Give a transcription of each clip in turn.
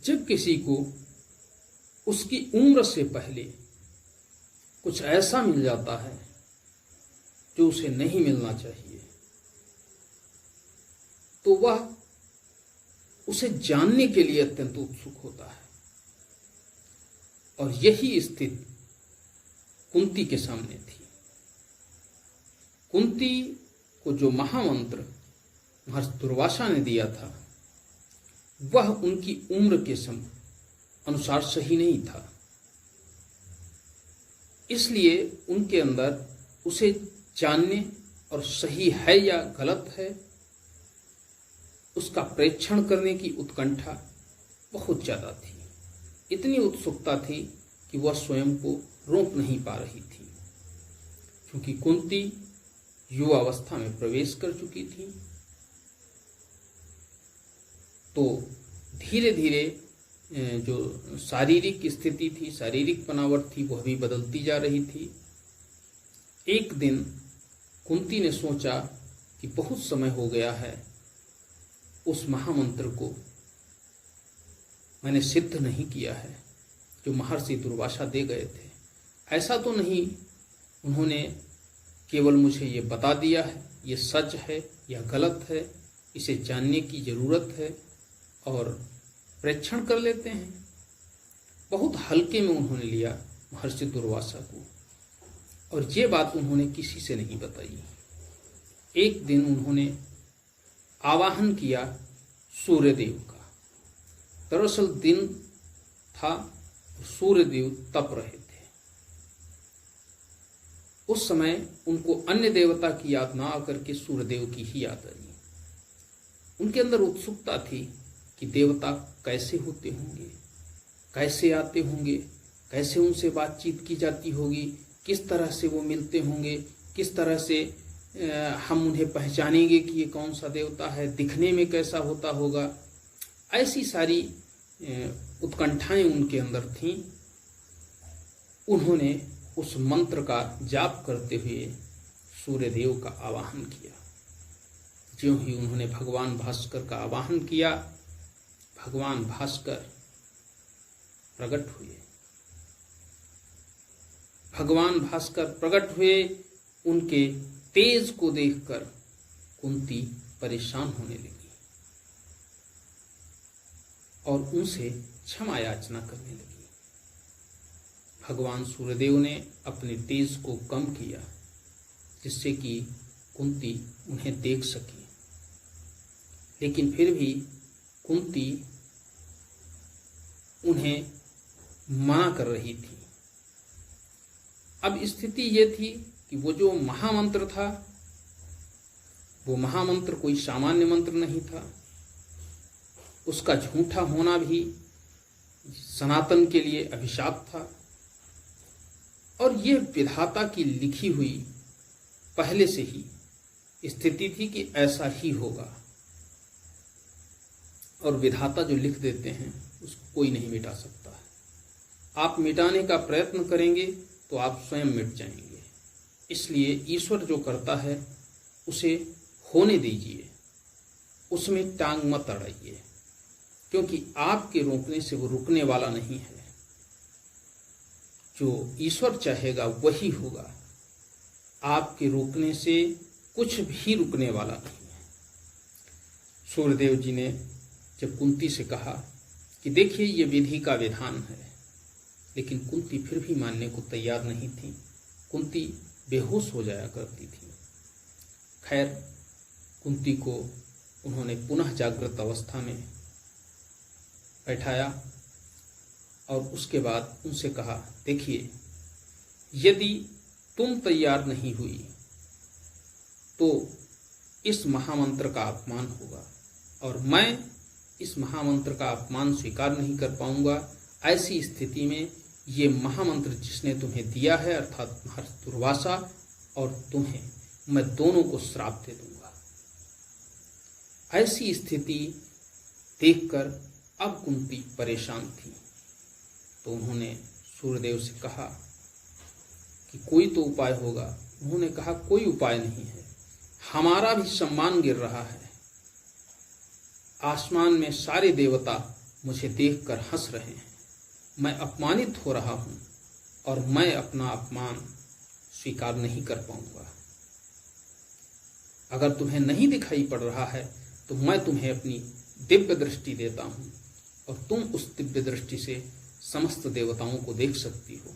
जब किसी को उसकी उम्र से पहले कुछ ऐसा मिल जाता है जो उसे नहीं मिलना चाहिए, तो वह उसे जानने के लिए अत्यंत उत्सुक होता है। और यही स्थिति कुंती के सामने थी। कुंती को जो महामंत्र महर्षि दुर्वासा ने दिया था वह उनकी उम्र के अनुसार सही नहीं था, इसलिए उनके अंदर उसे जानने और सही है या गलत है उसका परीक्षण करने की उत्कंठा बहुत ज्यादा थी। इतनी उत्सुकता थी कि वह स्वयं को रोक नहीं पा रही थी, क्योंकि कुंती युवावस्था में प्रवेश कर चुकी थी। तो धीरे धीरे जो शारीरिक स्थिति थी, शारीरिक बनावट थी, वह भी बदलती जा रही थी। एक दिन कुंती ने सोचा कि बहुत समय हो गया है, उस महामंत्र को मैंने सिद्ध नहीं किया है जो महर्षि दुर्वासा दे गए थे। ऐसा तो नहीं उन्होंने केवल मुझे ये बता दिया है ये सच है या गलत है, इसे जानने की जरूरत है और परीक्षण कर लेते हैं। बहुत हल्के में उन्होंने लिया महर्षि दुर्वासा को, और ये बात उन्होंने किसी से नहीं बताई। एक दिन उन्होंने आवाहन किया सूर्यदेव का। दरअसल दिन था, सूर्यदेव तप रहे थे। उस समय उनको अन्य देवता की याद ना आकर के सूर्यदेव की ही याद आई। उनके अंदर उत्सुकता थी कि देवता कैसे होते होंगे, कैसे आते होंगे, कैसे उनसे बातचीत की जाती होगी, किस तरह से वो मिलते होंगे, किस तरह से हम उन्हें पहचानेंगे कि ये कौन सा देवता है, दिखने में कैसा होता होगा। ऐसी सारी उत्कंठाएं उनके अंदर थीं। उन्होंने उस मंत्र का जाप करते हुए सूर्यदेव का आवाहन किया। ज्यों ही उन्होंने भगवान भास्कर का आवाहन किया, भगवान भास्कर प्रकट हुए। भगवान भास्कर प्रकट हुए। उनके तेज को देखकर कुंती परेशान होने लगी और उनसे क्षमा याचना करने लगी। भगवान सूर्यदेव ने अपने तेज को कम किया जिससे कि कुंती उन्हें देख सके, लेकिन फिर भी कुंती उन्हें मना कर रही थी। अब स्थिति ये थी कि वो जो महामंत्र था वो महामंत्र कोई सामान्य मंत्र नहीं था। उसका झूठा होना भी सनातन के लिए अभिशाप था, और ये विधाता की लिखी हुई पहले से ही स्थिति थी कि ऐसा ही होगा, और विधाता जो लिख देते हैं उसको कोई नहीं मिटा सकता है। आप मिटाने का प्रयत्न करेंगे तो आप स्वयं मिट जाएंगे। इसलिए ईश्वर जो करता है उसे होने दीजिए, उसमें टांग मत अड़ाइए, क्योंकि आपके रोकने से वो रुकने वाला नहीं है। जो ईश्वर चाहेगा वही होगा, आपके रोकने से कुछ भी रुकने वाला नहीं है। सूर्यदेव जी ने जब कुंती से कहा कि देखिए ये विधि का विधान है, लेकिन कुंती फिर भी मानने को तैयार नहीं थी। कुंती बेहोश हो जाया करती थी। खैर, कुंती को उन्होंने पुनः जागृत अवस्था में बैठाया और उसके बाद उनसे कहा, देखिए यदि तुम तैयार नहीं हुई तो इस महामंत्र का अपमान होगा, और मैं इस महामंत्र का अपमान स्वीकार नहीं कर पाऊंगा। ऐसी स्थिति में ये महामंत्र जिसने तुम्हें दिया है अर्थात महर्षि दुर्वासा और तुम्हें, मैं दोनों को श्राप दे दूंगा। ऐसी स्थिति देखकर अब कुंती परेशान थी, तो उन्होंने सूर्यदेव से कहा कि कोई तो उपाय होगा। उन्होंने कहा कोई उपाय नहीं है, हमारा भी सम्मान गिर रहा है। आसमान में सारे देवता मुझे देखकर हंस रहे हैं। मैं अपमानित हो रहा हूं और मैं अपना अपमान स्वीकार नहीं कर पाऊंगा। अगर तुम्हें नहीं दिखाई पड़ रहा है तो मैं तुम्हें अपनी दिव्य दृष्टि देता हूं और तुम उस दिव्य दृष्टि से समस्त देवताओं को देख सकती हो।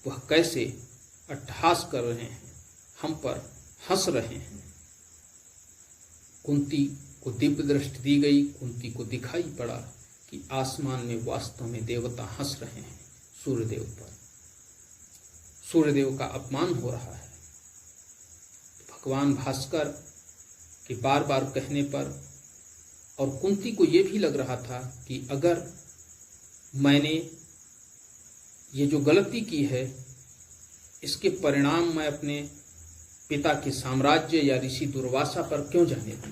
वह कैसे अट्टहास कर रहे हैं, हम पर हंस रहे हैं। कुंती को दिव्य दृष्टि दी गई। कुंती को दिखाई पड़ा कि आसमान में वास्तव में देवता हंस रहे हैं सूर्यदेव पर। सूर्यदेव का अपमान हो रहा है। भगवान भास्कर के बार बार कहने पर और कुंती को यह भी लग रहा था कि अगर मैंने ये जो गलती की है इसके परिणाम मैं अपने पिता के साम्राज्य या ऋषि दुर्वासा पर क्यों जाने दूं।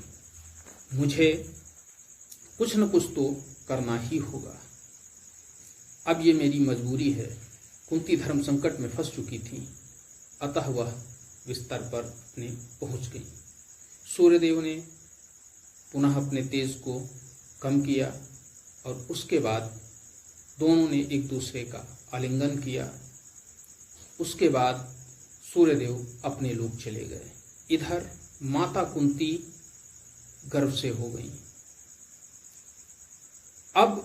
मुझे कुछ न कुछ तो करना ही होगा। अब ये मेरी मजबूरी है। कुंती धर्म संकट में फंस चुकी थी, अतः वह बिस्तर पर अपने पहुंच गई। सूर्यदेव ने पुनः अपने तेज को कम किया और उसके बाद दोनों ने एक दूसरे का आलिंगन किया। उसके बाद सूर्यदेव अपने लोक चले गए। इधर माता कुंती गर्भ से हो गई। अब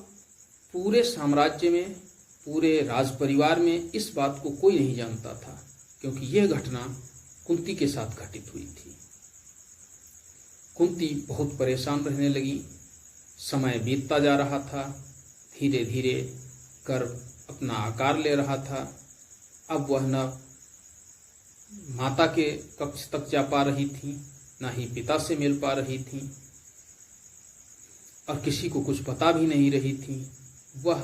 पूरे साम्राज्य में, पूरे राज परिवार में इस बात को कोई नहीं जानता था, क्योंकि यह घटना कुंती के साथ घटित हुई थी। कुंती बहुत परेशान रहने लगी। समय बीतता जा रहा था। धीरे धीरे गर्भ अपना आकार ले रहा था। अब वह न माता के कक्ष तक जा पा रही थी, न ही पिता से मिल पा रही थी और किसी को कुछ पता भी नहीं रही थी। वह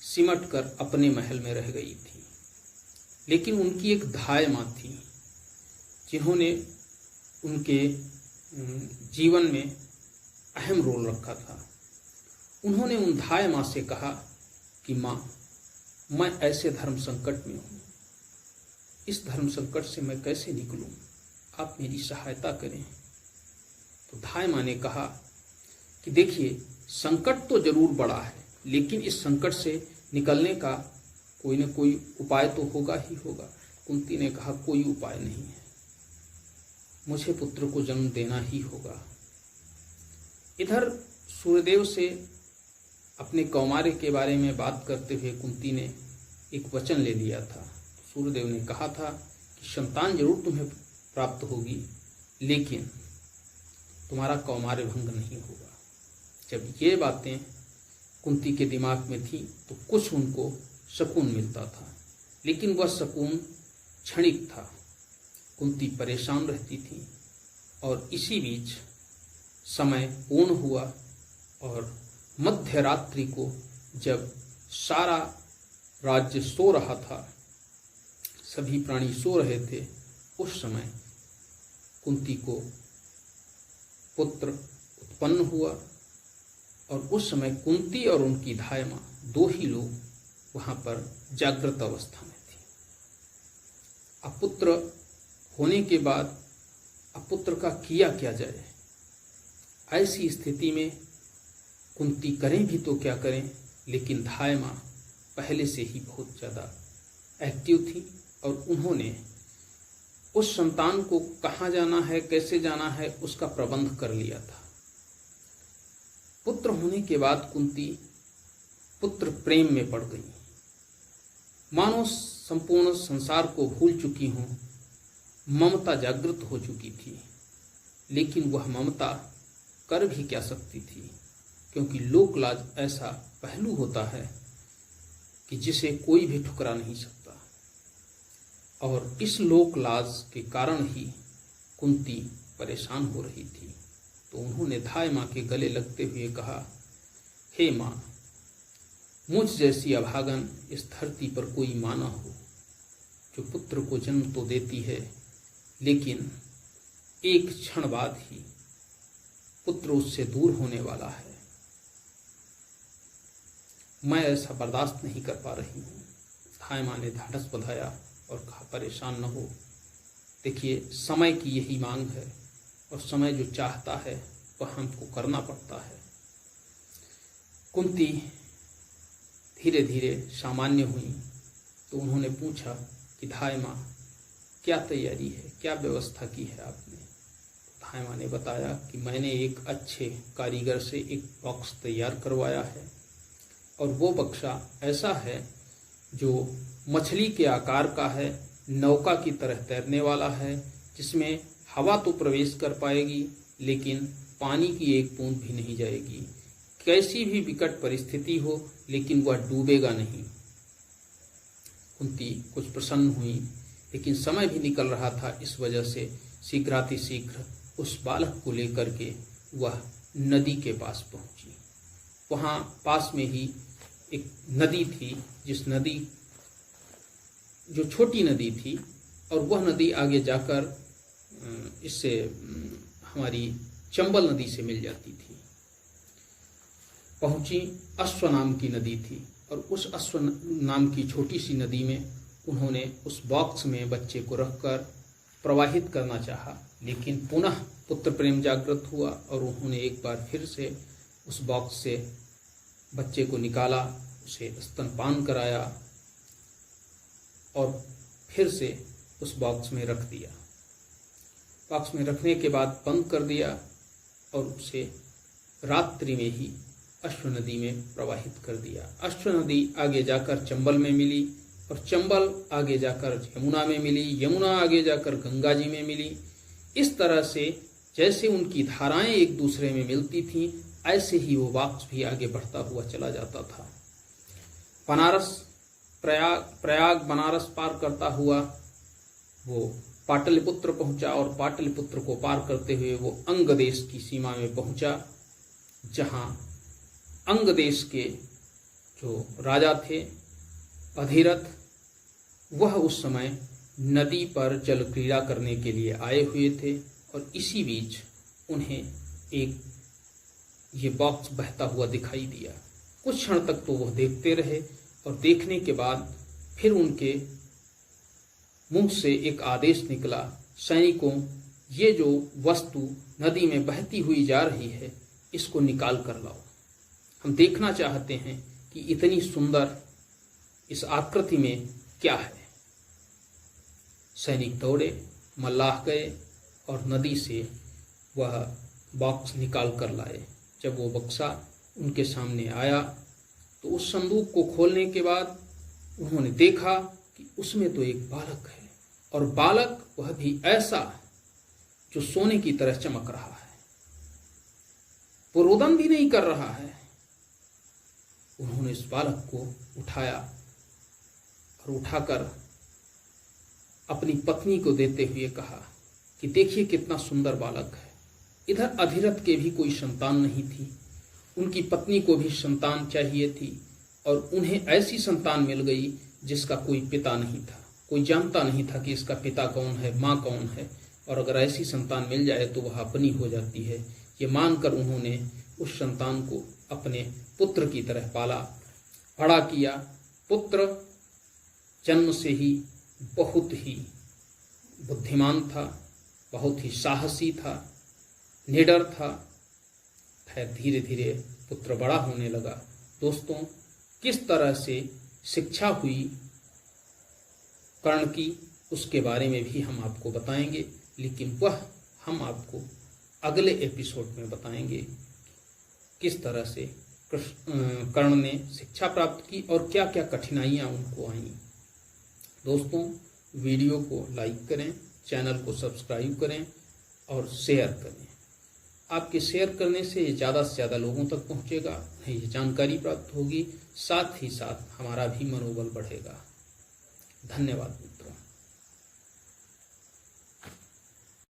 सिमट कर अपने महल में रह गई थी। लेकिन उनकी एक धाय माँ थी जिन्होंने उनके जीवन में अहम रोल रखा था। उन्होंने उन धाय माँ से कहा कि माँ, मैं ऐसे धर्म संकट में हूँ, इस धर्म संकट से मैं कैसे निकलूं, आप मेरी सहायता करें। तो धाय माँ ने कहा कि देखिए, संकट तो जरूर बड़ा है, लेकिन इस संकट से निकलने का कोई न कोई उपाय तो होगा ही होगा। कुंती ने कहा, कोई उपाय नहीं है, मुझे पुत्र को जन्म देना ही होगा। इधर सूर्यदेव से अपने कौमार्य के बारे में बात करते हुए कुंती ने एक वचन ले लिया था। सूर्यदेव ने कहा था कि संतान जरूर तुम्हें प्राप्त होगी, लेकिन तुम्हारा कौमार्य भंग नहीं होगा। जब ये बातें कुंती के दिमाग में थी तो कुछ उनको सुकून मिलता था, लेकिन वह सुकून क्षणिक था। कुंती परेशान रहती थी और इसी बीच समय पूर्ण हुआ और मध्य रात्रि को जब सारा राज्य सो रहा था, सभी प्राणी सो रहे थे, उस समय कुंती को पुत्र उत्पन्न हुआ और उस समय कुंती और उनकी धाय माँ दो ही लोग वहां पर जागृत अवस्था में थी। अपुत्र होने के बाद अपुत्र का किया क्या जाए, ऐसी स्थिति में कुंती करें भी तो क्या करें, लेकिन धाय माँ पहले से ही बहुत ज़्यादा एक्टिव थी और उन्होंने उस संतान को कहाँ जाना है, कैसे जाना है, उसका प्रबंध कर लिया था। पुत्र होने के बाद कुंती पुत्र प्रेम में पड़ गई, मानो संपूर्ण संसार को भूल चुकी हूं। ममता जागृत हो चुकी थी, लेकिन वह ममता कर भी क्या सकती थी, क्योंकि लोकलाज ऐसा पहलू होता है कि जिसे कोई भी ठुकरा नहीं सकता। और इस लोकलाज के कारण ही कुंती परेशान हो रही थी। तो उन्होंने धाय माँ के गले लगते हुए कहा, हे माँ, मुझ जैसी अभागन इस धरती पर कोई माँ न हो, जो पुत्र को जन्म तो देती है, लेकिन एक क्षण बाद ही पुत्र उससे दूर होने वाला है। मैं ऐसा बर्दाश्त नहीं कर पा रही हूँ। धाय माँ ने ढाढ़स बंधाया और कहा, परेशान न हो, देखिए समय की यही मांग है और समय जो चाहता है वह हमको करना पड़ता है। कुंती धीरे धीरे सामान्य हुई तो उन्होंने पूछा कि धाय माँ, क्या तैयारी है, क्या व्यवस्था की है आपने? धाय माँ ने बताया कि मैंने एक अच्छे कारीगर से एक बॉक्स तैयार करवाया है और वो बक्सा ऐसा है जो मछली के आकार का है, नौका की तरह तैरने वाला है, जिसमें हवा तो प्रवेश कर पाएगी लेकिन पानी की एक बूंद भी नहीं जाएगी। कैसी भी विकट परिस्थिति हो लेकिन वह डूबेगा नहीं। कुंती कुछ प्रसन्न हुई, लेकिन समय भी निकल रहा था, इस वजह से शीघ्रातिशीघ्र उस बालक को लेकर के वह नदी के पास पहुंची। वहां पास में ही एक नदी थी, जिस नदी जो छोटी नदी थी, और वह नदी आगे जाकर इससे हमारी चंबल नदी से मिल जाती थी। पहुंची, अश्व नाम की नदी थी और उस अश्व नाम की छोटी सी नदी में उन्होंने उस बॉक्स में बच्चे को रखकर प्रवाहित करना चाहा, लेकिन पुनः पुत्र प्रेम जागृत हुआ और उन्होंने एक बार फिर से उस बॉक्स से बच्चे को निकाला, उसे स्तनपान कराया और फिर से उस बॉक्स में रख दिया। बॉक्स में रखने के बाद बंद कर दिया और उसे रात्रि में ही अश्व नदी में प्रवाहित कर दिया। अश्व नदी आगे जाकर चंबल में मिली और चंबल आगे जाकर यमुना में मिली, यमुना आगे जाकर गंगा जी में मिली। इस तरह से जैसे उनकी धाराएं एक दूसरे में मिलती थीं, ऐसे ही वो बॉक्स भी आगे बढ़ता हुआ चला जाता था। बनारस प्रयाग बनारस पार करता हुआ वो पाटलिपुत्र पहुंचा और पाटलिपुत्र को पार करते हुए वो अंग देश की सीमा में पहुंचा, जहां अंग देश के जो राजा थे अधिरथ, वह उस समय नदी पर जल क्रीड़ा करने के लिए आए हुए थे और इसी बीच उन्हें एक ये बॉक्स बहता हुआ दिखाई दिया। कुछ क्षण तक तो वह देखते रहे और देखने के बाद फिर उनके मुंह से एक आदेश निकला, सैनिकों, ये जो वस्तु नदी में बहती हुई जा रही है, इसको निकाल कर लाओ। हम देखना चाहते हैं कि इतनी सुंदर इस आकृति में क्या है। सैनिक दौड़े, मल्लाह गए और नदी से वह बॉक्स निकाल कर लाए। जब वो बक्सा उनके सामने आया तो उस संदूक को खोलने के बाद उन्होंने देखा कि उसमें तो एक बालक है, और बालक वह भी ऐसा जो सोने की तरह चमक रहा है, वो रोदन भी नहीं कर रहा है। उन्होंने इस बालक को उठाया और उठाकर अपनी पत्नी को देते हुए कहा कि देखिए कितना सुंदर बालक है। इधर अधिरथ के भी कोई संतान नहीं थी, उनकी पत्नी को भी संतान चाहिए थी और उन्हें ऐसी संतान मिल गई जिसका कोई पिता नहीं था। कोई जानता नहीं था कि इसका पिता कौन है, माँ कौन है, और अगर ऐसी संतान मिल जाए तो वह अपनी हो जाती है। ये मानकर उन्होंने उस संतान को अपने पुत्र की तरह पाला, बड़ा किया। पुत्र जन्म से ही बहुत ही बुद्धिमान था, बहुत ही साहसी था, निडर था। फिर धीरे धीरे पुत्र बड़ा होने लगा। दोस्तों, किस तरह से शिक्षा हुई कर्ण की, उसके बारे में भी हम आपको बताएंगे, लेकिन वह हम आपको अगले एपिसोड में बताएंगे किस तरह से कर्ण ने शिक्षा प्राप्त की और क्या क्या कठिनाइयां उनको आईं। दोस्तों, वीडियो को लाइक करें, चैनल को सब्सक्राइब करें और शेयर करें। आपके शेयर करने से ये ज़्यादा से ज़्यादा लोगों तक पहुंचेगा, ये जानकारी प्राप्त होगी, साथ ही साथ हमारा भी मनोबल बढ़ेगा। धन्यवाद मित्रों।